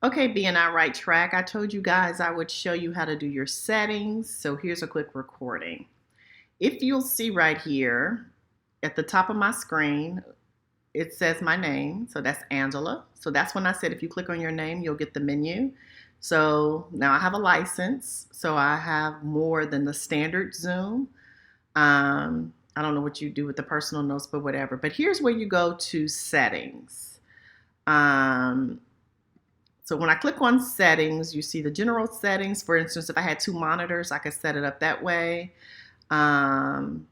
Okay, being on right track, I told you guys I would show you how to do your settings. So here's a quick recording. If you'll see right here at the top of my screen, it says my name. So that's Angela. So that's when I said if you click on your name, you'll get the menu. So now I have a license. So I have more than the standard Zoom. I don't know what you do with the personal notes, but whatever. But here's where you go to settings. So when I click on settings, you see the general settings. For instance, if I had two monitors, I could set it up that way. Ask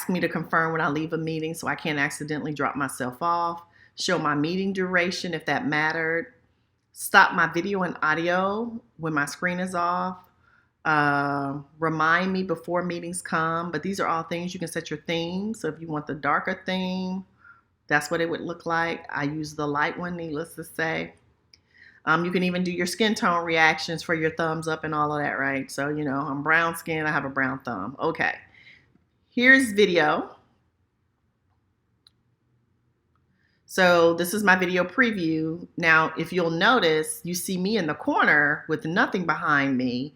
me to confirm when I leave a meeting so I can't accidentally drop myself off. Show my meeting duration if that mattered. Stop my video and audio when my screen is off. Remind me before meetings come. But these are all things you can set your theme. So if you want the darker theme, that's what it would look like. I use the light one, needless to say. You can even do your skin tone reactions for your thumbs up and all of that, right? So, you know, I'm brown skin, I have a brown thumb. Okay, here's video. So this is my video preview. Now, if you'll notice, you see me in the corner with nothing behind me,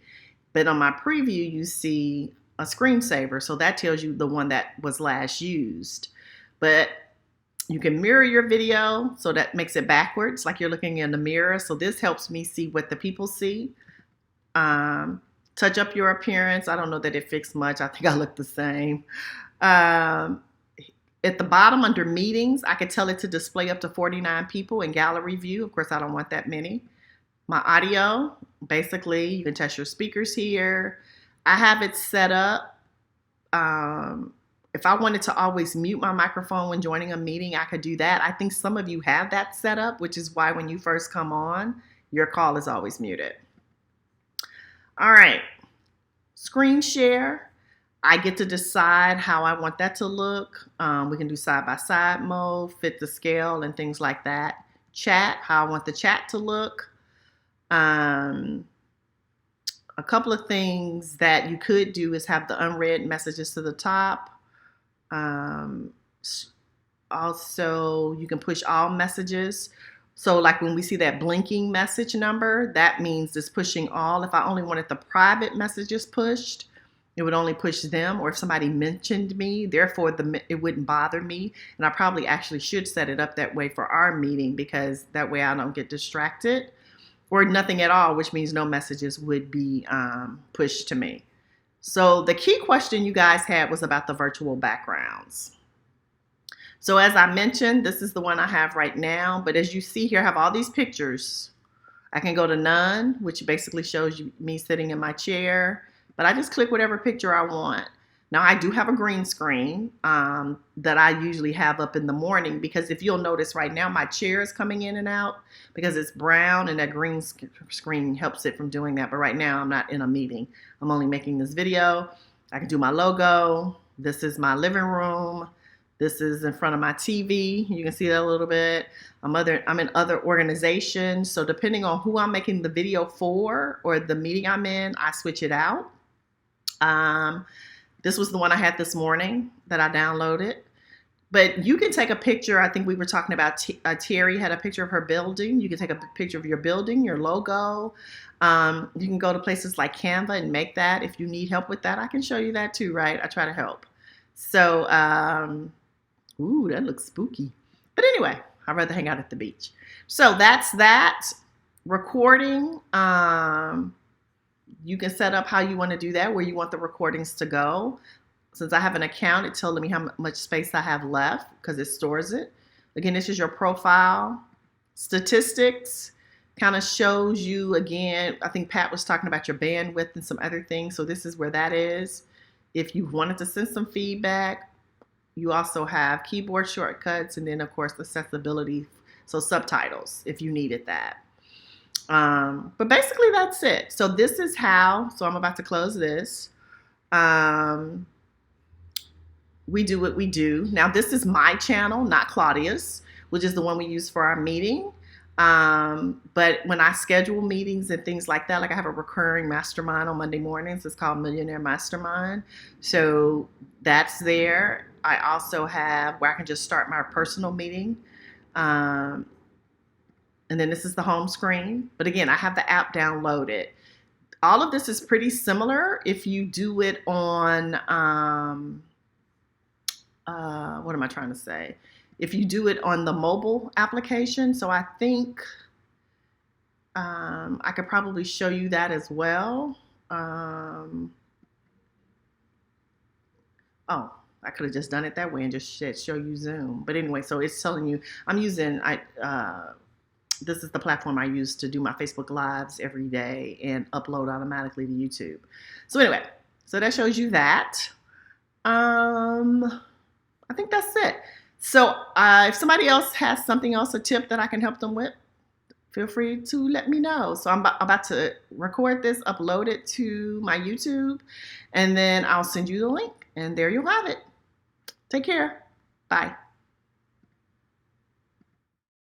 but on my preview, you see a screensaver. So that tells you the one that was last used. But you can mirror your video, so that makes it backwards, like you're looking in the mirror. So this helps me see what the people see. Touch up your appearance. I don't know that it fixed much. I think I look the same. At the bottom under meetings, I could tell it to display up to 49 people in gallery view. Of course, I don't want that many. My audio, basically, you can test your speakers here. I have it set up. If I wanted to always mute my microphone when joining a meeting, I could do that. I think some of you have that set up, which is why when you first come on, your call is always muted. All right, screen share. I get to decide how I want that to look. We can do side-by-side mode, fit the scale, and things like that. Chat, how I want the chat to look. A couple of things that you could do is have the unread messages to the top. Also, you can push all messages. So like when we see that blinking message number, that means it's pushing all. If I only wanted the private messages pushed, it would only push them, or if somebody mentioned me, therefore it wouldn't bother me. And I probably actually should set it up that way for our meeting, because that way I don't get distracted, or nothing at all, which means no messages would be pushed to me. So the key question you guys had was about the virtual backgrounds. So as I mentioned, this is the one I have right now, but as you see here, I have all these pictures. I can go to none, which basically shows you me sitting in my chair, but I just click whatever picture I want. Now I do have a green screen that I usually have up in the morning, because if you'll notice right now, my chair is coming in and out because it's brown, and that green screen helps it from doing that. But right now I'm not in a meeting. I'm only making this video. I can do my logo. This is my living room. This is in front of my TV. You can see that a little bit. I'm in other organizations. So depending on who I'm making the video for or the meeting I'm in, I switch it out. This was the one I had this morning that I downloaded. But you can take a picture. I think we were talking about Terry had a picture of her building. You can take a picture of your building, your logo. You can go to places like Canva and make that. If you need help with that, I can show you that too, right? I try to help. So, ooh, that looks spooky. But anyway, I'd rather hang out at the beach. So that's that. Recording. You can set up how you want to do that, where you want the recordings to go. Since I have an account, it's telling me how much space I have left because it stores it. Again, this is your profile. Statistics kind of shows you, again, I think Pat was talking about your bandwidth and some other things. So this is where that is. If you wanted to send some feedback, you also have keyboard shortcuts, and then of course accessibility, so subtitles if you needed that. But basically that's it. So this is how, so I'm about to close this. We do what we do. Now this is my channel, not Claudia's, which is the one we use for our meeting. But when I schedule meetings and things like that, like I have a recurring mastermind on Monday mornings, it's called Millionaire Mastermind. So that's there. I also have where I can just start my personal meeting. And then this is the home screen. But again, I have the app downloaded. All of this is pretty similar if you do it on, what am I trying to say? If you do it on the mobile application. So I think I could probably show you that as well. Oh, I could have just done it that way and just said show you Zoom. But anyway, so it's telling you, I'm using, this is the platform I use to do my Facebook Lives every day and upload automatically to YouTube. So anyway, so that shows you that. I think that's it. So if somebody else has something else, a tip that I can help them with, feel free to let me know. So I'm about to record this, upload it to my YouTube, and then I'll send you the link. And there you'll have it. Take care. Bye.